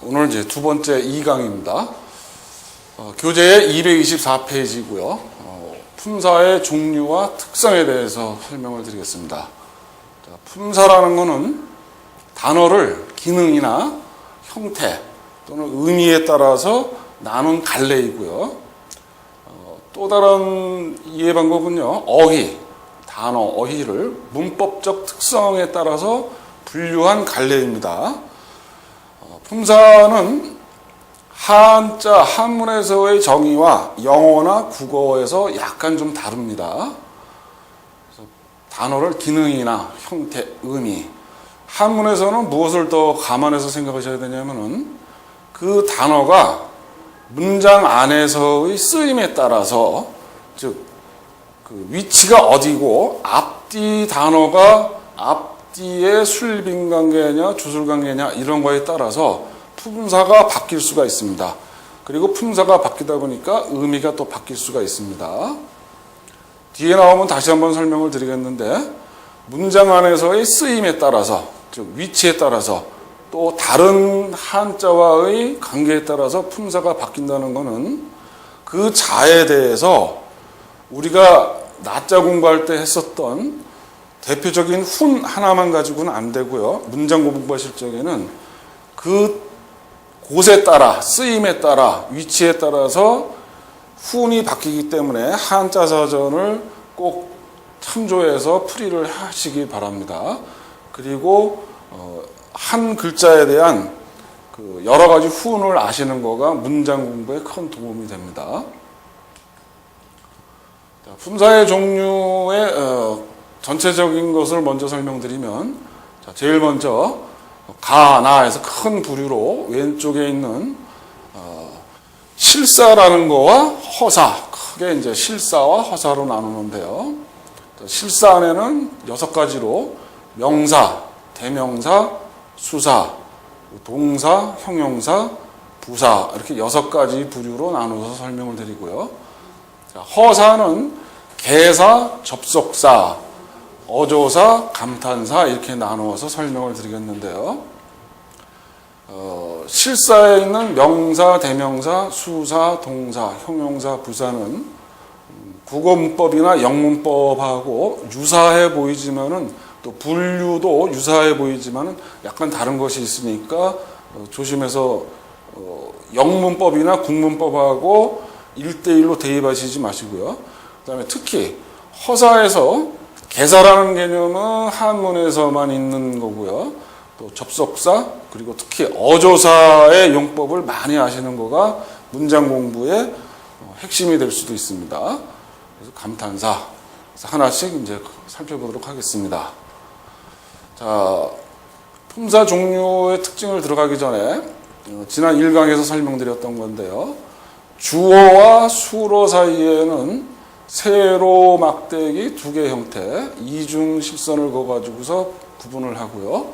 오늘 이제 두 번째 2강입니다. 교재의 224페이지고요. 품사의 종류와 특성에 대해서 설명을 드리겠습니다. 자, 품사라는 것은 단어를 기능이나 형태 또는 의미에 따라서 나눈 갈래이고요. 또 다른 이해 방법은요. 어휘, 단어, 어휘를 문법적 특성에 따라서 분류한 갈래입니다. 품사는 한자, 한문에서의 정의와 영어나 국어에서 약간 좀 다릅니다. 그래서 단어를 기능이나 형태, 의미. 한문에서는 무엇을 더 감안해서 생각하셔야 되냐면은 그 단어가 문장 안에서의 쓰임에 따라서, 즉, 그 위치가 어디고 앞뒤 단어가 앞뒤의 술빈관계냐 주술관계냐 이런 거에 따라서 품사가 바뀔 수가 있습니다. 그리고 품사가 바뀌다 보니까 의미가 또 바뀔 수가 있습니다. 뒤에 나오면 다시 한번 설명을 드리겠는데, 문장 안에서의 쓰임에 따라서, 즉 위치에 따라서, 또 다른 한자와의 관계에 따라서 품사가 바뀐다는 것은 그 자에 대해서 우리가 낮자 공부할 때 했었던 대표적인 훈 하나만 가지고는 안 되고요. 문장 공부하실 적에는 그 곳에 따라, 쓰임에 따라, 위치에 따라서 훈이 바뀌기 때문에 한자 사전을 꼭 참조해서 풀이를 하시기 바랍니다. 그리고 한 글자에 대한 그 여러 가지 훈을 아시는 거가 문장 공부에 큰 도움이 됩니다. 자, 품사의 종류의 전체적인 것을 먼저 설명드리면, 자, 제일 먼저 가, 나에서 큰 부류로 왼쪽에 있는 실사라는 거와 허사, 크게 이제 실사와 허사로 나누는데요. 실사 안에는 6가지로 명사, 대명사, 수사, 동사, 형용사, 부사 이렇게 6가지 부류로 나눠서 설명을 드리고요. 자, 허사는 개사, 접속사, 어조사, 감탄사 이렇게 나누어서 설명을 드리겠는데요. 실사에 있는 명사, 대명사, 수사, 동사, 형용사, 부사는 국어 문법이나 영문법하고 유사해 보이지만은 또 분류도 유사해 보이지만은 약간 다른 것이 있으니까 조심해서 영문법이나 국문법하고 1대1로 대입하시지 마시고요. 그다음에 특히 허사에서 개사라는 개념은 한문에서만 있는 거고요. 또 접속사, 그리고 특히 어조사의 용법을 많이 아시는 거가 문장 공부의 핵심이 될 수도 있습니다. 그래서 감탄사, 그래서 하나씩 이제 살펴보도록 하겠습니다. 자, 품사 종류의 특징을 들어가기 전에 지난 1강에서 설명드렸던 건데요. 주어와 수로 사이에는 세로 막대기 2개 형태, 이중 실선을 그어가지고서 구분을 하고요.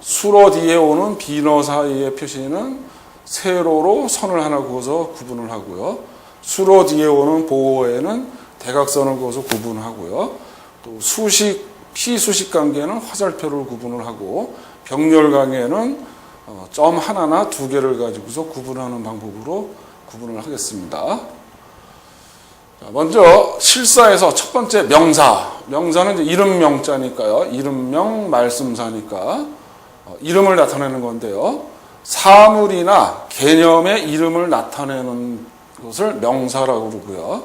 수로 뒤에 오는 비너 사이의 표시는 세로로 선을 하나 그어서 구분을 하고요. 수로 뒤에 오는 보호에는 대각선을 그어서 구분하고요. 또 수식, 피수식 관계는 화살표를 구분을 하고, 병렬 관계는 점 하나나 2개를 가지고서 구분하는 방법으로 구분을 하겠습니다. 먼저 실사에서 첫 번째 명사. 명사는 이제 이름 명자니까요. 이름명 말씀사니까 이름을 나타내는 건데요. 사물이나 개념의 이름을 나타내는 것을 명사라고 그러고요.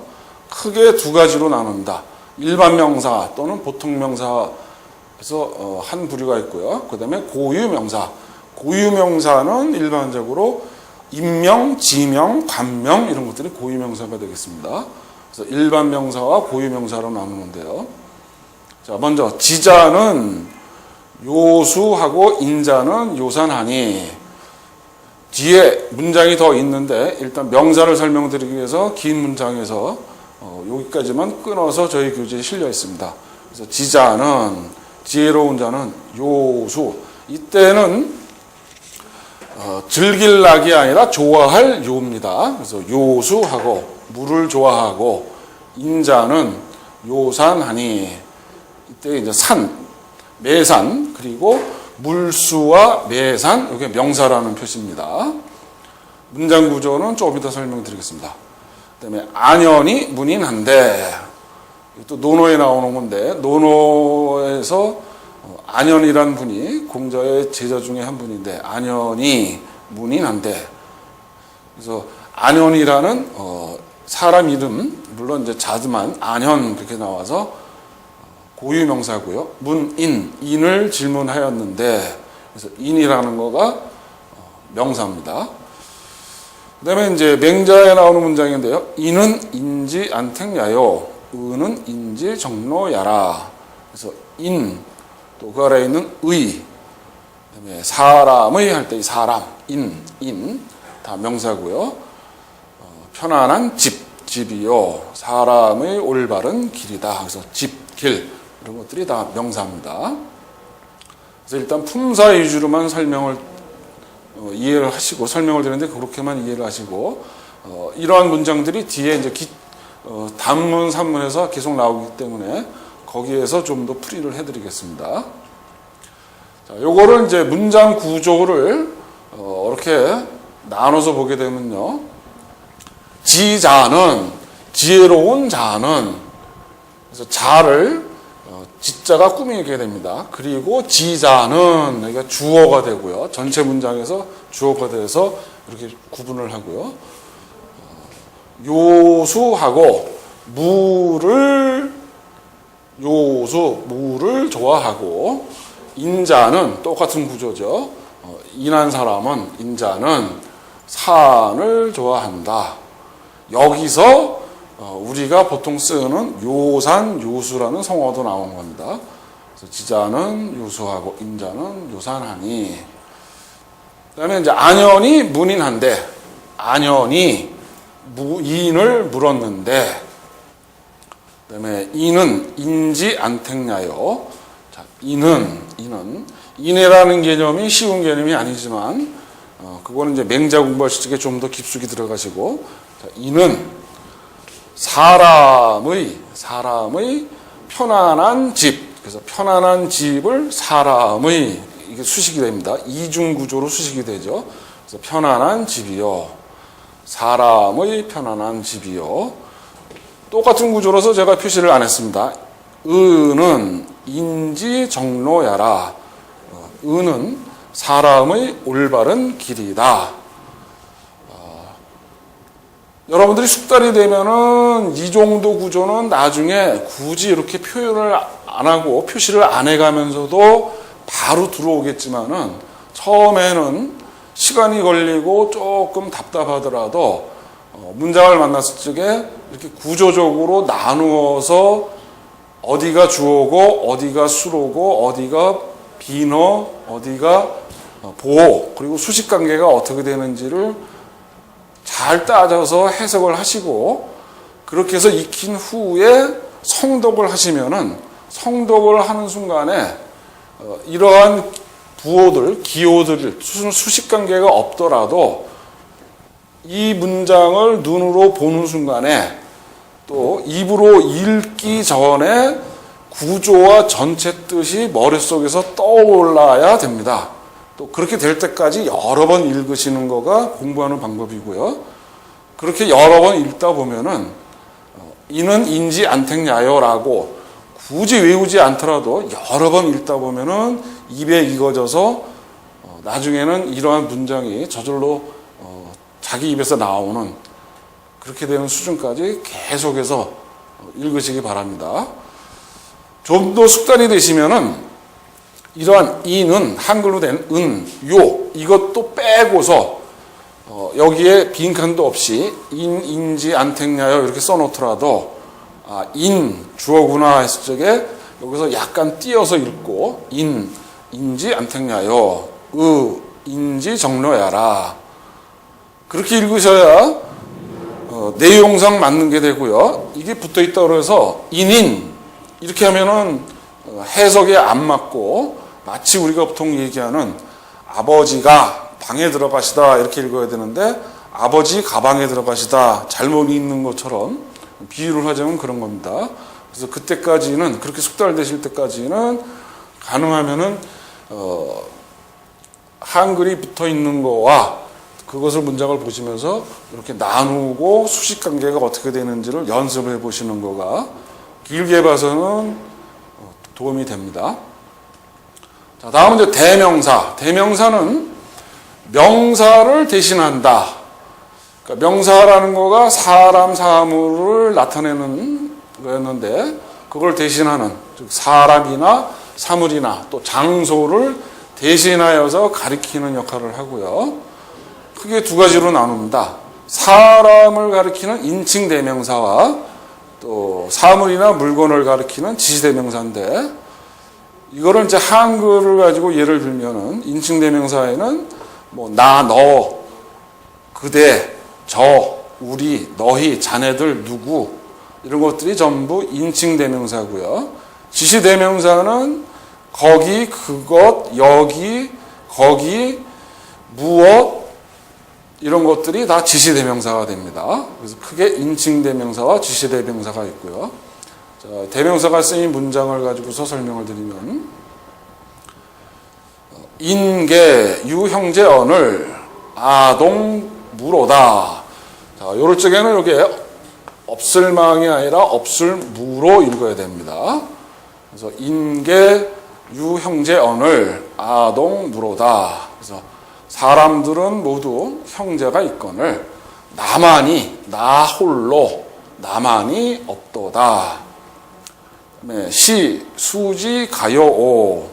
크게 2가지로 나눈다. 일반 명사 또는 보통 명사에서 한 부류가 있고요. 그 다음에 고유 명사. 고유 명사는 일반적으로 인명, 지명, 관명 이런 것들이 고유 명사가 되겠습니다. 그래서 일반 명사와 고유 명사로 나누는데요. 자, 먼저 지자는 요수하고 인자는 요산하니. 뒤에 문장이 더 있는데 일단 명사를 설명드리기 위해서 긴 문장에서 여기까지만 끊어서 저희 교재에 실려 있습니다. 그래서 지자는, 지혜로운 자는 요수. 이때는 즐길 낙이 아니라 좋아할 요입니다. 그래서 요수하고 물을 좋아하고, 인자는 요산하니. 이때 이제 산, 매산, 그리고 물수와 매산, 이게 명사라는 표시입니다. 문장 구조는 조금 이따 설명드리겠습니다. 그다음에 안연이 문인한데, 또 논어에 나오는 건데, 논어에서 안연이란 분이 공자의 제자 중에 한 분인데, 안연이 문인한데, 그래서 안연이라는 사람 이름, 물론 이제 자드만 안현 그렇게 나와서 고유명사고요. 문인, 인을 질문하였는데, 그래서 인이라는 거가 명사입니다. 그 다음에 이제 맹자에 나오는 문장인데요. 인은 인지 안택야요, 의는 인지 정로야라. 그래서 인, 또 그 아래에 있는 의, 그다음에 사람의 할 때 이 사람, 인 다 명사고요. 편안한 집이요. 사람의 올바른 길이다. 그래서 집, 길 이런 것들이 다 명사입니다. 그래서 일단 품사 위주로만 설명을 이해를 하시고 설명을 드리는데 그렇게만 이해를 하시고 이러한 문장들이 뒤에 이제 단문, 산문에서 계속 나오기 때문에 거기에서 좀 더 풀이를 해드리겠습니다. 자, 요거를 이제 문장 구조를 이렇게 나눠서 보게 되면요. 지자는, 지혜로운 자는, 그래서 자를 지자가 꾸미게 됩니다. 그리고 지자는 여기가 주어가 되고요. 전체 문장에서 주어가 돼서 이렇게 구분을 하고요. 요수하고 물을 좋아하고, 인자는 똑같은 구조죠. 인한 사람은, 인자는 산을 좋아한다. 여기서 우리가 보통 쓰는 요산, 요수라는 성어도 나온 겁니다. 그래서 지자는 요수하고 인자는 요산하니. 그다음에 이제 안연이 문인한데, 안연이 인을 물었는데, 그다음에 인은 인지 안택냐요. 자, 인이라는 개념이 쉬운 개념이 아니지만 그거는 이제 맹자 공부하실 적에 좀 더 깊숙이 들어가시고, 자, 인은 사람의 편안한 집, 그래서 편안한 집을 사람의, 이게 수식이 됩니다. 이중 구조로 수식이 되죠. 그래서 편안한 집이요, 사람의 편안한 집이요. 똑같은 구조로서 제가 표시를 안 했습니다. 의는 인지 정로야라. 의는 사람의 올바른 길이다. 여러분들이 숙달이 되면은 이 정도 구조는 나중에 굳이 이렇게 표현을 안 하고 표시를 안 해가면서도 바로 들어오겠지만은 처음에는 시간이 걸리고 조금 답답하더라도 문장을 만났을 적에 이렇게 구조적으로 나누어서 어디가 주어고 어디가 수로고 어디가 비너 어디가 보호 그리고 수식관계가 어떻게 되는지를 잘 따져서 해석을 하시고 그렇게 해서 익힌 후에 성독을 하시면은 성독을 하는 순간에 이러한 부호들, 기호들, 수식관계가 없더라도 이 문장을 눈으로 보는 순간에 또 입으로 읽기 전에 구조와 전체 뜻이 머릿속에서 떠올라야 됩니다. 또 그렇게 될 때까지 여러 번 읽으시는 거가 공부하는 방법이고요. 그렇게 여러 번 읽다 보면은 이는 인지 안택야요라고 굳이 외우지 않더라도 여러 번 읽다 보면은 입에 익어져서 나중에는 이러한 문장이 저절로 자기 입에서 나오는 그렇게 되는 수준까지 계속해서 읽으시기 바랍니다. 좀 더 숙달이 되시면은 이러한 이는 한글로 된 요 이것도 빼고서 여기에 빈칸도 없이 인지 안택야요 이렇게 써놓더라도 인 주어구나 했을 적에 여기서 약간 띄어서 읽고 인지 안택야요 인지 정로야라 그렇게 읽으셔야 내용상 맞는 게 되고요. 이게 붙어있다고 해서 인인 이렇게 하면은 해석에 안 맞고 마치 우리가 보통 얘기하는 아버지가 방에 들어가시다 이렇게 읽어야 되는데 아버지 가방에 들어가시다 잘못 읽는 것처럼 비유를 하자면 그런 겁니다. 그래서 그때까지는 그렇게 숙달되실 때까지는 가능하면은 한글이 붙어 있는 거와 그것을 문장을 보시면서 이렇게 나누고 수식 관계가 어떻게 되는지를 연습해 보시는 거가 길게 봐서는 도움이 됩니다. 자, 다음은 이제 대명사. 대명사는 명사를 대신한다. 그러니까 명사라는 거가 사람, 사물을 나타내는 거였는데 그걸 대신하는, 즉 사람이나 사물이나 또 장소를 대신하여서 가리키는 역할을 하고요. 크게 두 가지로 나눕니다. 사람을 가리키는 인칭 대명사와 또 사물이나 물건을 가리키는 지시 대명사인데, 이거를 이제 한글을 가지고 예를 들면은 인칭 대명사에는 뭐 나, 너, 그대, 저, 우리, 너희, 자네들, 누구 이런 것들이 전부 인칭 대명사고요. 지시 대명사는 거기, 그것, 여기, 거기, 무엇 이런 것들이 다 지시 대명사가 됩니다. 그래서 크게 인칭 대명사와 지시 대명사가 있고요. 자, 대명사가 쓰인 문장을 가지고서 설명을 드리면, 인계, 유형제 언을, 아동, 무로다. 자, 요럴 적에는 이게 없을망이 아니라 없을무로 읽어야 됩니다. 그래서 인계, 유형제 언을, 아동, 무로다. 그래서 사람들은 모두 형제가 있거늘 나만이, 나 홀로 나만이 없도다. 그다음에 시, 수지, 가요, 오.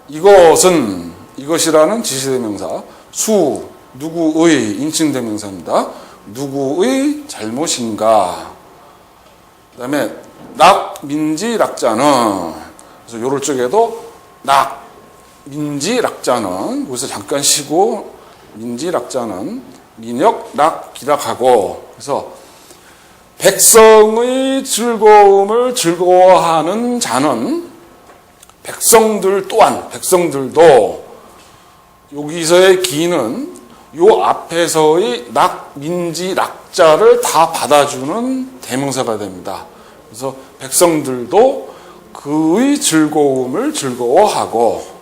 이것은, 이것이라는 지시대명사. 수, 누구의 인칭대명사입니다. 누구의 잘못인가. 그 다음에 낙, 민지, 락자는, 그래서 요럴 적에도 낙, 민지, 락자는, 여기서 잠깐 쉬고, 민지, 락자는 민역, 락, 기락하고. 그래서 백성의 즐거움을 즐거워하는 자는 백성들 또한, 백성들도, 여기서의 기는 요 앞에서의 낙, 민지, 락자를 다 받아주는 대명사가 됩니다. 그래서 백성들도 그의 즐거움을 즐거워하고,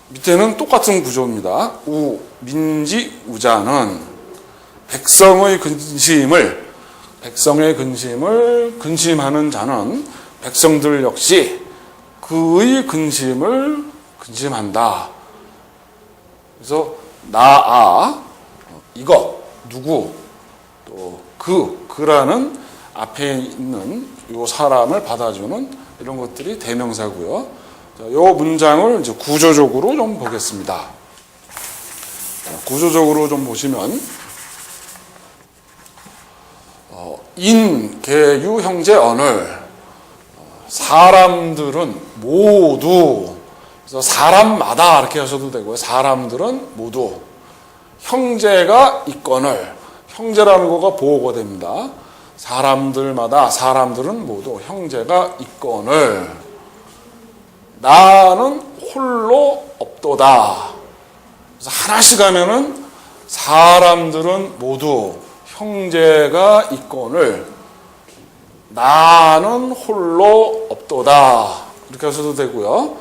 밑에는 똑같은 구조입니다. 우, 민지, 우자는 백성의 근심을 근심하는 자는 백성들 역시 그의 근심을 근심한다. 그래서 나, 이것, 누구, 또 그라는 앞에 있는 이 사람을 받아주는 이런 것들이 대명사고요. 자, 이 문장을 이제 구조적으로 좀 보겠습니다. 구조적으로 좀 보시면, 인, 계, 유, 형제, 언을, 사람들은 모두, 그래서 사람마다 이렇게 하셔도 되고요. 사람들은 모두 형제가 있거늘, 형제라는 거가 보호가 됩니다. 사람들마다, 사람들은 모두 형제가 있거늘 나는 홀로 없도다. 그래서 하나씩 하면은 사람들은 모두 형제가 있거늘 나는 홀로 없도다. 이렇게 하셔도 되고요.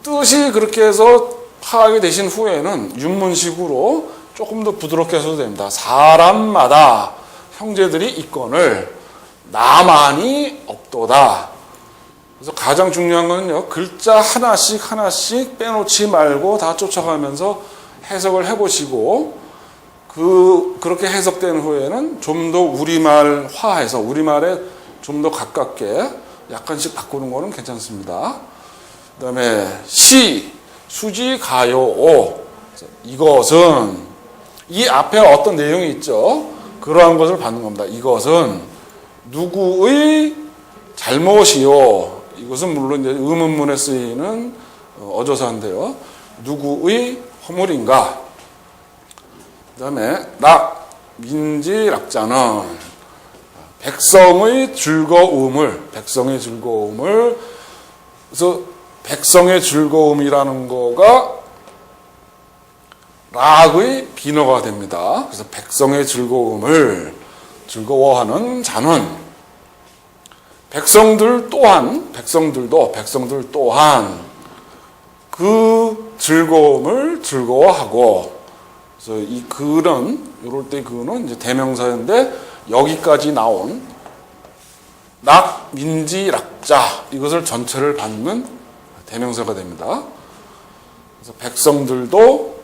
뜻이 그렇게 해서 파악이 되신 후에는 윤문식으로 조금 더 부드럽게 하셔도 됩니다. 사람마다 형제들이 있거늘 나만이 없도다. 그래서 가장 중요한 거는요, 글자 하나씩 빼놓지 말고 다 쫓아가면서 해석을 해보시고, 그렇게 해석된 후에는 좀 더 우리말화해서 우리말에 좀 더 가깝게 약간씩 바꾸는 거는 괜찮습니다. 그 다음에 시, 수지, 가요, 오. 이것은, 이 앞에 어떤 내용이 있죠? 그러한 것을 받는 겁니다. 이것은 누구의 잘못이요. 이것은 물론 이제 의문문에 쓰이는 어조사인데요. 누구의 허물인가? 그 다음에 락, 민지, 락자는 백성의 즐거움을, 그래서 백성의 즐거움이라는 거가 락의 비너가 됩니다. 그래서 백성의 즐거움을 즐거워하는 자는 백성들 또한 그 즐거움을 즐거워하고, 그래서 이 그는, 요럴 때 그는 이제 대명사인데 여기까지 나온 락, 민지, 락자 이것을 전체를 받는 대명사가 됩니다. 그래서 백성들도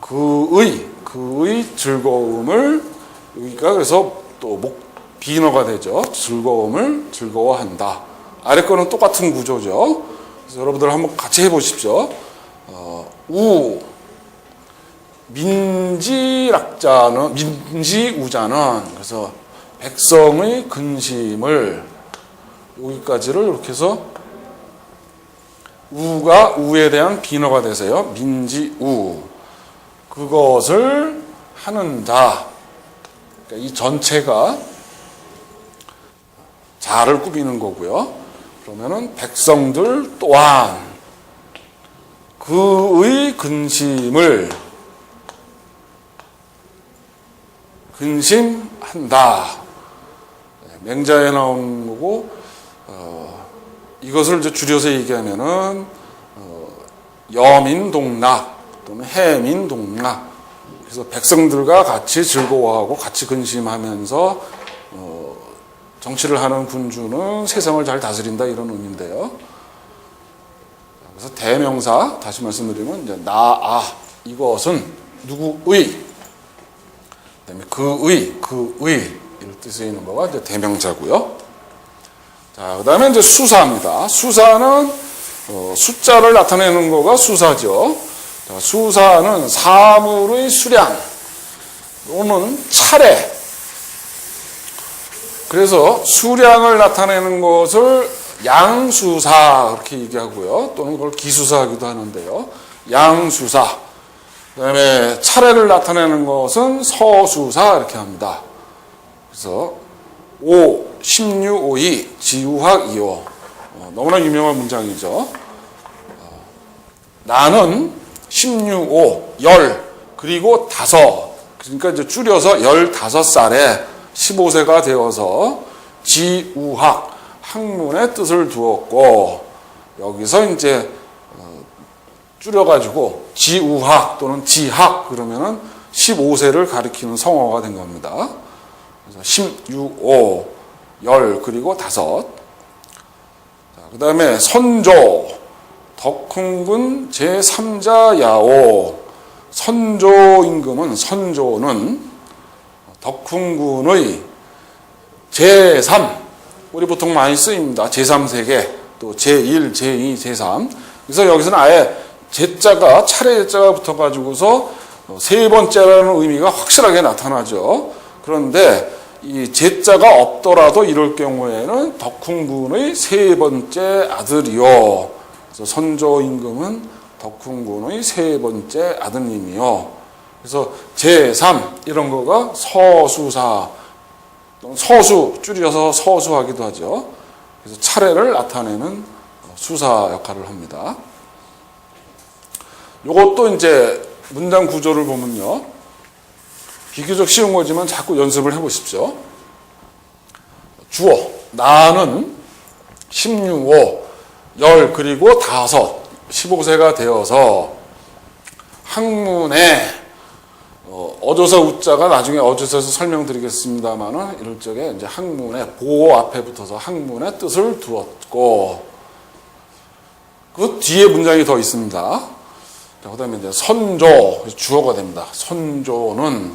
그의 즐거움을, 여기가 그래서 또 비너가 되죠. 즐거움을 즐거워한다. 아래 거는 똑같은 구조죠. 그래서 여러분들 한번 같이 해보십시오. 민지락자는, 민지우자는, 그래서 백성의 근심을, 여기까지를 이렇게 해서 우가 우에 대한 비너가 되세요. 민지우. 그것을 하는 자. 그러니까 이 전체가 자를 꾸미는 거고요. 그러면은 백성들 또한 그의 근심을 근심한다. 맹자에 나온 거고, 이것을 이제 줄여서 얘기하면은 여민동락 또는 해민동락. 그래서 백성들과 같이 즐거워하고 같이 근심하면서 정치를 하는 군주는 세상을 잘 다스린다, 이런 의미인데요. 그래서 대명사, 다시 말씀드리면 이제 이것은 누구의, 그다음에 그의 이런 뜻에 있는 거가 이제 대명사고요. 자, 그다음에 이제 수사입니다. 수사는 숫자를 나타내는 거가 수사죠. 자, 수사는 사물의 수량 또는 차례. 그래서 수량을 나타내는 것을 양수사 그렇게 얘기하고요. 또는 그걸 기수사하기도 하는데요. 양수사. 그다음에 차례를 나타내는 것은 서수사 이렇게 합니다. 그래서 1652 지우학 2호. 너무나 유명한 문장이죠. 나는 16오 10 그리고 5. 그러니까 이제 줄여서 15살에 15세가 되어서 지우학 학문의 뜻을 두었고, 여기서 이제 줄여가지고 지우학 또는 지학 그러면은 15세를 가리키는 성어가 된 겁니다. 그래서 16오 10 그리고 5. 그 다음에 선조 덕훈군 제3자 야오. 선조는 덕훈군의 제3, 우리 보통 많이 쓰입니다. 제3세계, 또 제1, 제2, 제3. 그래서 여기서는 아예 제자가, 차례 제자가 붙어가지고서 세 번째라는 의미가 확실하게 나타나죠. 그런데 이 제자가 없더라도 이럴 경우에는 덕훈군의 세 번째 아들이요. 그래서 선조 임금은 덕훈군의 세 번째 아드님이요. 그래서 제3 이런 거가 서수사, 서수 줄여서 서수하기도 하죠. 그래서 차례를 나타내는 수사 역할을 합니다. 이것도 이제 문장 구조를 보면요, 비교적 쉬운 거지만 자꾸 연습을 해보십시오. 주어 나는 16호 10 그리고 5 15세가 되어서 학문에 어조사 우자가 나중에 어조사에서 설명드리겠습니다만은 이럴 적에 이제 학문에 보호 앞에 붙어서 학문의 뜻을 두었고, 그 뒤에 문장이 더 있습니다. 그 다음에 이제 선조 주어가 됩니다. 선조는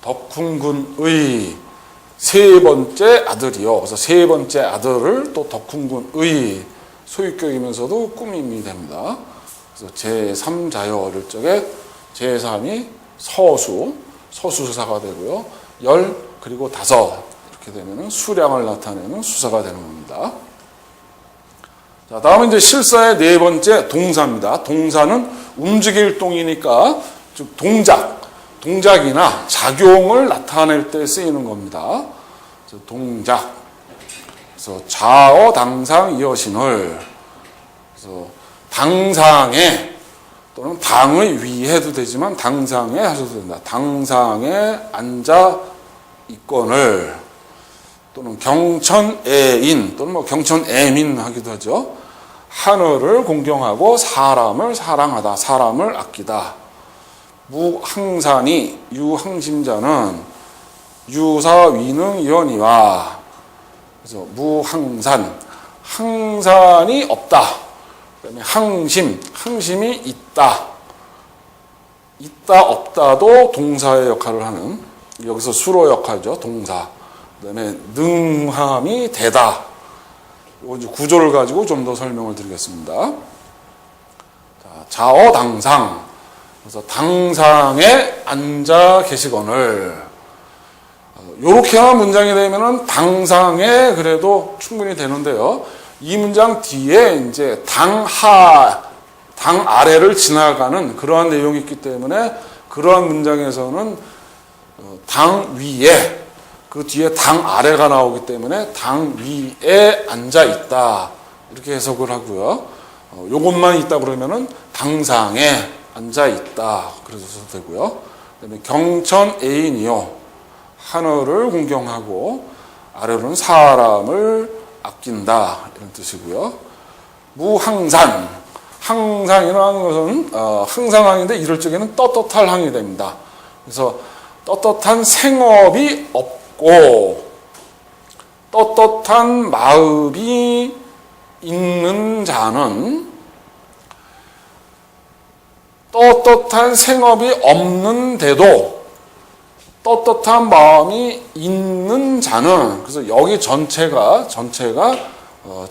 덕훈군의 세 번째 아들이요. 그래서 세 번째 아들을 또 덕훈군의 소유격이면서도 꾸밈이 됩니다. 그래서 제3자요 이럴 적에 제3이 서수사가 되고요. 10 그리고 5 이렇게 되면은 수량을 나타내는 수사가 되는 겁니다. 자, 다음은 이제 실사의 네 번째 동사입니다. 동사는 움직일 동이니까 즉 동작이나 작용을 나타낼 때 쓰이는 겁니다. 그래서 동작. 그래서 좌어 당상 이어신을, 그래서 당상에 또는 당의 위에 해도 되지만 당상에 하셔도 된다. 당상에 앉아 있거늘, 또는 경천애인 또는 뭐 경천애민 하기도 하죠. 하늘을 공경하고 사람을 사랑하다, 사람을 아끼다. 무항산이 유항심자는 유사위능이언이와. 그래서 무항산, 항산이 없다. 그다음에 항심, 항심이 있다. 있다 없다도 동사의 역할을 하는, 여기서 수로 역할이죠. 동사. 그다음에 능함이 되다. 이거 이제 구조를 가지고 좀 더 설명을 드리겠습니다. 자, 자어당상. 그래서 당상에 앉아 계시거늘. 이렇게만 문장이 되면은 당상에 그래도 충분히 되는데요. 이 문장 뒤에 이제 당 아래를 지나가는 그러한 내용이 있기 때문에 그러한 문장에서는 당 위에, 그 뒤에 당 아래가 나오기 때문에 당 위에 앉아 있다. 이렇게 해석을 하고요. 요것만 있다 그러면은 당상에 앉아 있다. 그래서 되고요. 그다음에 경천 애인이요. 하늘을 공경하고 아래로는 사람을 아낀다. 이런 뜻이고요. 무항산. 항상이라는 것은 항상항인데 이럴 적에는 떳떳할 항이 됩니다. 그래서 떳떳한 생업이 없고 떳떳한 마음이 있는 자는, 떳떳한 생업이 없는데도 떳떳한 마음이 있는 자는, 그래서 여기 전체가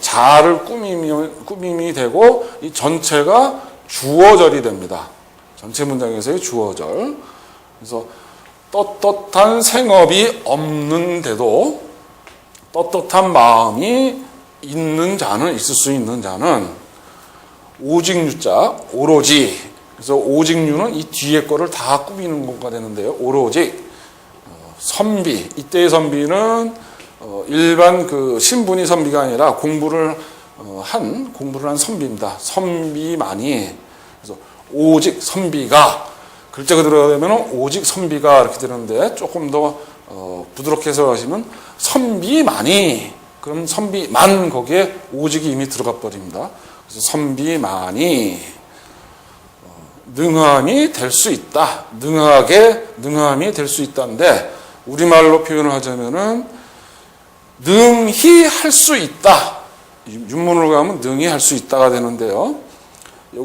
자를 꾸밈이 되고 이 전체가 주어절이 됩니다. 전체 문장에서의 주어절. 그래서 떳떳한 생업이 없는데도 떳떳한 마음이 있는 자는, 있을 수 있는 자는 오직 유자, 오로지. 그래서 오직 유는 이 뒤에 거를 다 꾸미는 것가 되는데요. 오로지 선비. 이때의 선비는 일반 그 신분이 선비가 아니라 공부를 한 선비입니다. 선비만이. 그래서 오직 선비가, 글자 그대로 되면 오직 선비가 이렇게 되는데 조금 더 부드럽게 해석하시면 선비만이, 그럼 선비만 거기에 오직이 이미 들어가 버립니다. 그래서 선비만이 능함이 될 수 있다. 능함이 될 수 있다인데 우리말로 표현을 하자면은 능히 할 수 있다. 윤문으로 가면 능히 할 수 있다가 되는데요.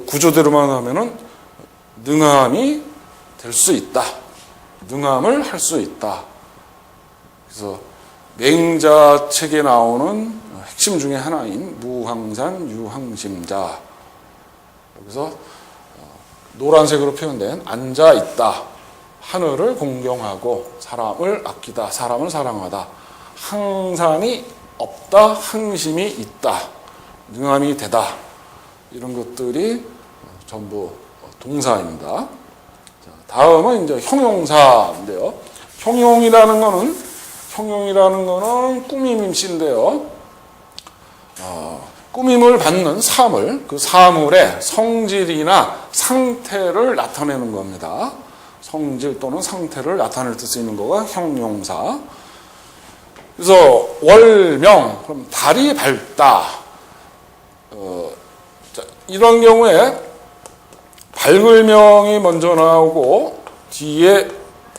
구조대로만 하면은 능함이 될 수 있다. 능함을 할 수 있다. 그래서 맹자책에 나오는 핵심 중에 하나인 무항산 유항심자. 여기서 노란색으로 표현된 앉아 있다. 하늘을 공경하고 사람을 아끼다. 사람을 사랑하다. 항산이 없다. 항심이 있다. 능함이 되다. 이런 것들이 전부 동사입니다. 자, 다음은 이제 형용사인데요. 형용이라는 거는 꾸밈임씨인데요. 꾸밈을 받는 사물, 그 사물의 성질이나 상태를 나타내는 겁니다. 성질 또는 상태를 나타낼 때 쓰이는 거가 형용사. 그래서 월명, 그럼 달이 밝다. 이런 경우에 밝을 명이 먼저 나오고 뒤에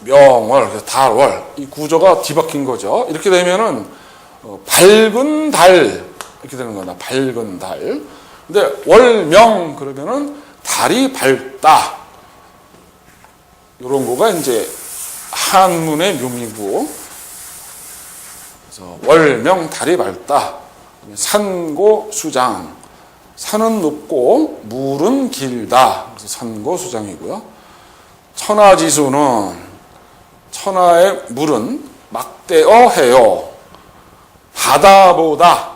명월, 달월, 이 구조가 뒤바뀐 거죠. 이렇게 되면은 밝은 달 이렇게 되는 겁니다. 밝은 달. 근데 월명 그러면은 달이 밝다. 이런 거가 이제 한문의 묘미고. 그래서 월명 달이 밝다. 산고수장. 산은 높고 물은 길다. 그래서 산고수장이고요. 천하지수는 천하의 물은 막대어해요. 바다보다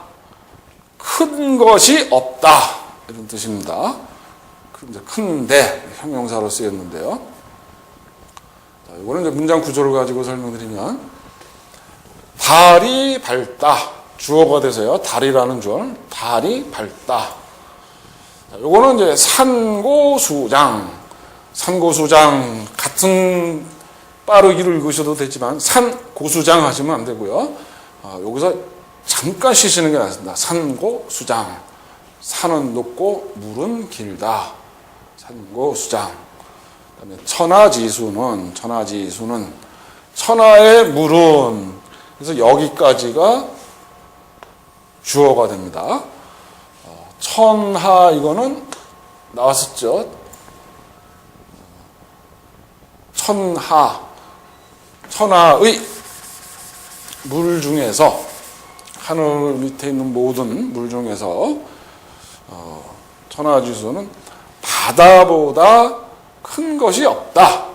큰 것이 없다. 이런 뜻입니다. 큰데 형용사로 쓰였는데요. 이거는 이제 문장 구조를 가지고 설명드리면 달이 밝다. 주어가 돼서요. 달이라는 줄. 달이 밝다. 이거는 이제 산고수장. 산고수장 같은 빠르기를 읽으셔도 되지만 산고수장 하시면 안 되고요. 여기서 잠깐 쉬시는 게 낫습니다. 산고수장. 산은 높고 물은 길다. 산고수장. 그다음에 천하지수는 천하의 물은, 그래서 여기까지가 주어가 됩니다. 천하 이거는 나왔었죠. 천하의 물 중에서, 하늘 밑에 있는 모든 물 중에서 천하지수는 바다보다 큰 것이 없다.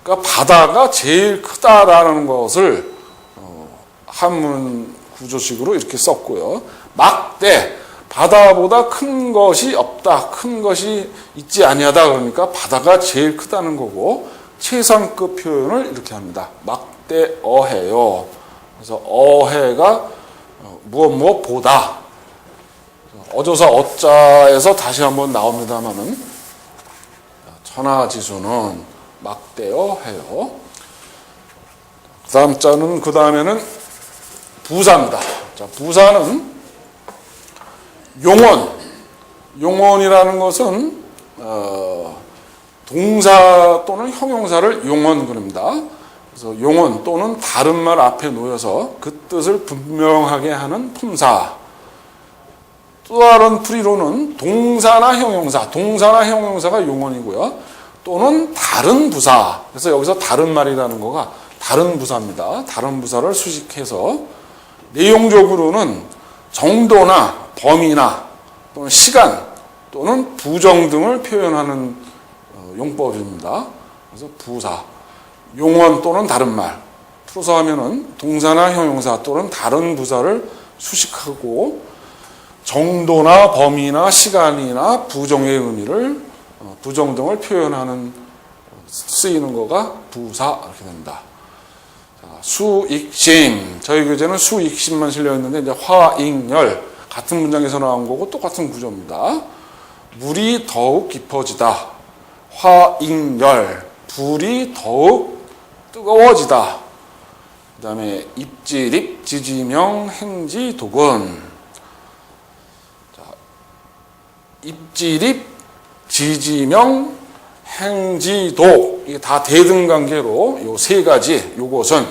그러니까 바다가 제일 크다라는 것을 한문 구조식으로 이렇게 썼고요. 막대, 바다보다 큰 것이 없다, 큰 것이 있지 아니하다, 그러니까 바다가 제일 크다는 거고, 최상급 표현을 이렇게 합니다. 막대어해요. 그래서 어해가 무엇 보다. 어조사 어자에서 다시 한번 나옵니다만은 천하지수는 막대어해요. 그 다음에는 부사입니다. 자, 부사는 용언이라는 것은 동사 또는 형용사를 용언 그럽니다. 그래서 용언 또는 다른 말 앞에 놓여서 그 뜻을 분명하게 하는 품사. 또 다른 풀이로는 동사나 형용사가 용언이고요. 또는 다른 부사. 그래서 여기서 다른 말이라는 거가 다른 부사입니다. 다른 부사를 수식해서 내용적으로는 정도나 범위나 또는 시간 또는 부정 등을 표현하는 용법입니다. 그래서 부사, 용언 또는 다른 말. 풀어서 하면은 동사나 형용사 또는 다른 부사를 수식하고 정도나 범위나 시간이나 부정의 의미를 부정 등을 표현하는 쓰이는 거가 부사 이렇게 됩니다. 자, 수익심, 저희 교재는 수익심만 실려 있는데 이제 화익열 같은 문장에서 나온 거고 똑같은 구조입니다. 물이 더욱 깊어지다. 화익열, 불이 더욱 뜨거워지다. 그 다음에 입지립, 지지명, 행지, 독은. 자, 입지립, 지지명, 행지, 독. 이게 다 대등관계로 요 세 가지, 요것은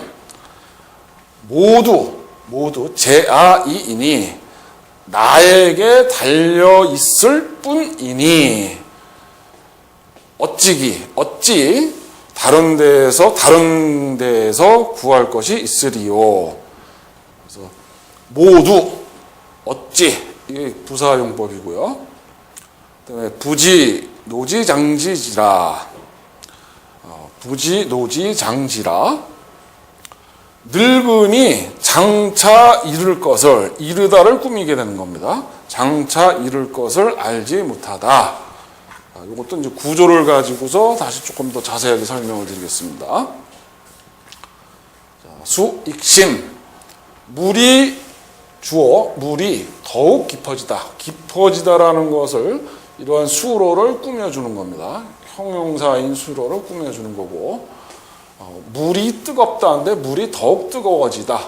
모두 제아이이니 나에게 달려있을 뿐이니 어찌 다른 데에서 구할 것이 있으리요. 그래서 모두 어찌 이게 부사용법이고요. 그다음에 부지 노지장지지라 늙은이 장차 이룰 것을 이르다를 꾸미게 되는 겁니다. 장차 이룰 것을 알지 못하다. 이것도 이제 구조를 가지고서 다시 조금 더 자세하게 설명을 드리겠습니다. 자, 수익심, 물이 주어, 물이 더욱 깊어지다라는 것을 이러한 수로를 꾸며주는 겁니다. 형용사인 수로를 꾸며주는 거고, 물이 뜨겁다는데 물이 더욱 뜨거워지다.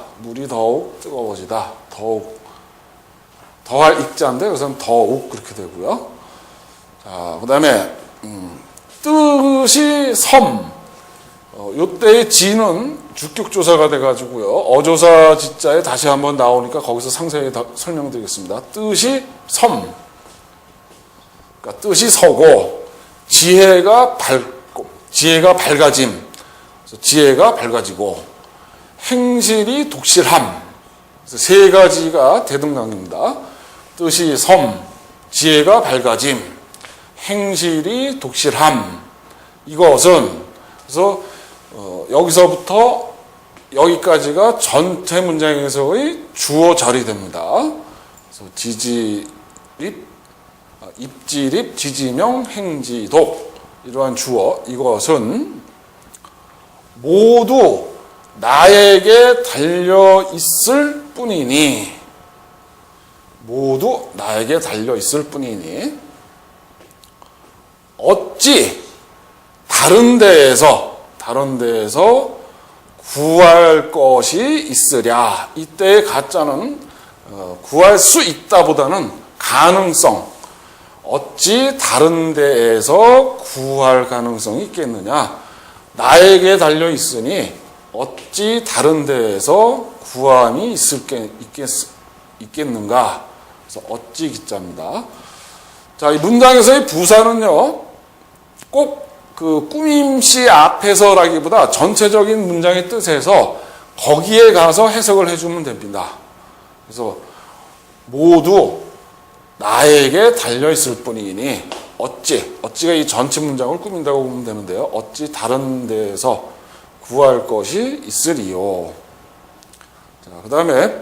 더할 익자인데 그래서 더욱 그렇게 되고요. 자, 그 다음에 뜻이 섬. 요때의 지는 주격조사가 돼가지고요. 어조사 지자에 다시 한번 나오니까 거기서 상세히 설명드리겠습니다. 뜻이 섬. 그러니까 뜻이 서고 지혜가 밝아짐. 그래서 지혜가 밝아지고 행실이 독실함. 그래서 세 가지가 대등강입니다. 뜻이 섬, 지혜가 밝아짐, 행실이 독실함. 이것은 그래서 여기서부터 여기까지가 전체 문장에서의 주어 자리됩니다. 그래서 입지립, 지지명, 행지독 이러한 주어 이것은 모두 나에게 달려 있을 뿐이니 어찌 다른 데에서 구할 것이 있으랴. 이때의 가짜는 구할 수 있다보다는 가능성. 어찌 다른 데에서 구할 가능성이 있겠느냐? 나에게 달려 있으니 어찌 다른 데에서 구함이 있겠는가? 그래서 어찌 기자입니다. 자, 이 문장에서의 부사는요, 꼭 그 꾸밈씨 앞에서라기보다 전체적인 문장의 뜻에서 거기에 가서 해석을 해주면 됩니다. 그래서 모두 나에게 달려있을 뿐이니 어찌가 이 전체 문장을 꾸민다고 보면 되는데요. 어찌 다른 데에서 구할 것이 있으리요. 자, 그 다음에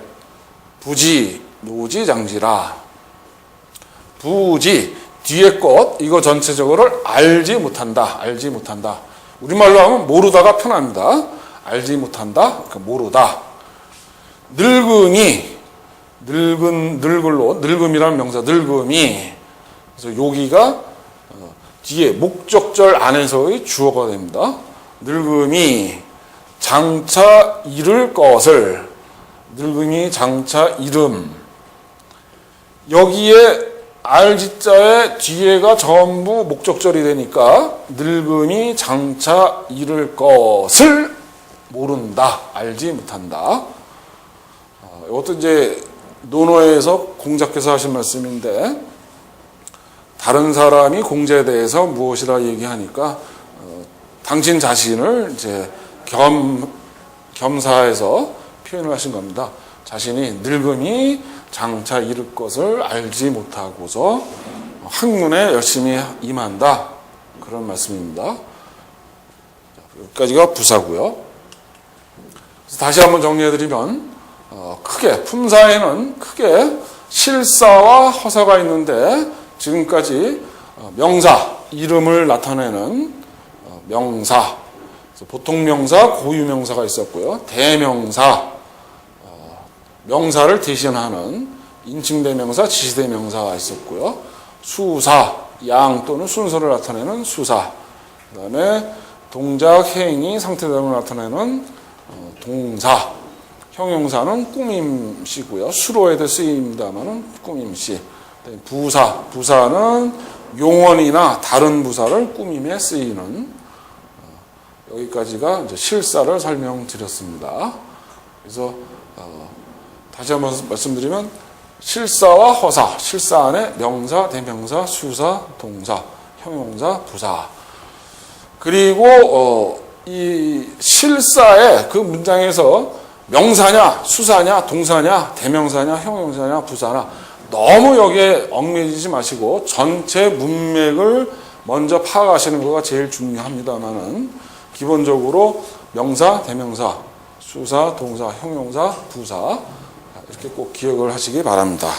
부지, 노지, 장지라. 부지, 뒤에 것, 이거 전체적으로를 알지 못한다. 우리말로 하면 모르다가 편합니다. 알지 못한다, 그러니까 모르다. 늙음이, 늙음이라는 명사, 늙음이. 그래서 여기가 뒤에 목적절 안에서의 주어가 됩니다. 늙음이 장차 이를 것을, 늙음이 장차 이름. 여기에 알지자의 뒤에가 전부 목적절이 되니까 늙음이 장차 이를 것을 모른다, 알지 못한다. 이것도 이제 논어에서 공자께서 하신 말씀인데, 다른 사람이 공자에 대해서 무엇이라 얘기하니까 당신 자신을 이제 겸사해서 표현을 하신 겁니다. 자신이 늙음이 장차 이를 것을 알지 못하고서 학문에 열심히 임한다, 그런 말씀입니다. 여기까지가 부사고요. 다시 한번 정리해드리면 크게 품사에는 크게 실사와 허사가 있는데, 지금까지 명사, 이름을 나타내는 명사, 보통 명사, 고유 명사가 있었고요. 대명사, 명사를 대신하는 인칭대명사, 지시대명사가 있었고요. 수사, 양 또는 순서를 나타내는 수사, 그 다음에 동작, 행위, 상태 등을 나타내는 동사, 형용사는 꾸밈시고요. 수로에도 쓰입니다만은 꾸밈시. 부사는 용언이나 다른 부사를 꾸밈에 쓰이는, 여기까지가 이제 실사를 설명드렸습니다. 그래서 다시 한번 말씀드리면 실사와 허사, 실사 안에 명사, 대명사, 수사, 동사, 형용사, 부사. 그리고 이 실사의 그 문장에서 명사냐, 수사냐, 동사냐, 대명사냐, 형용사냐, 부사냐, 너무 여기에 얽매이지 마시고 전체 문맥을 먼저 파악하시는 거가 제일 중요합니다만은, 기본적으로 명사, 대명사, 수사, 동사, 형용사, 부사, 이렇게 꼭 기억을 하시기 바랍니다.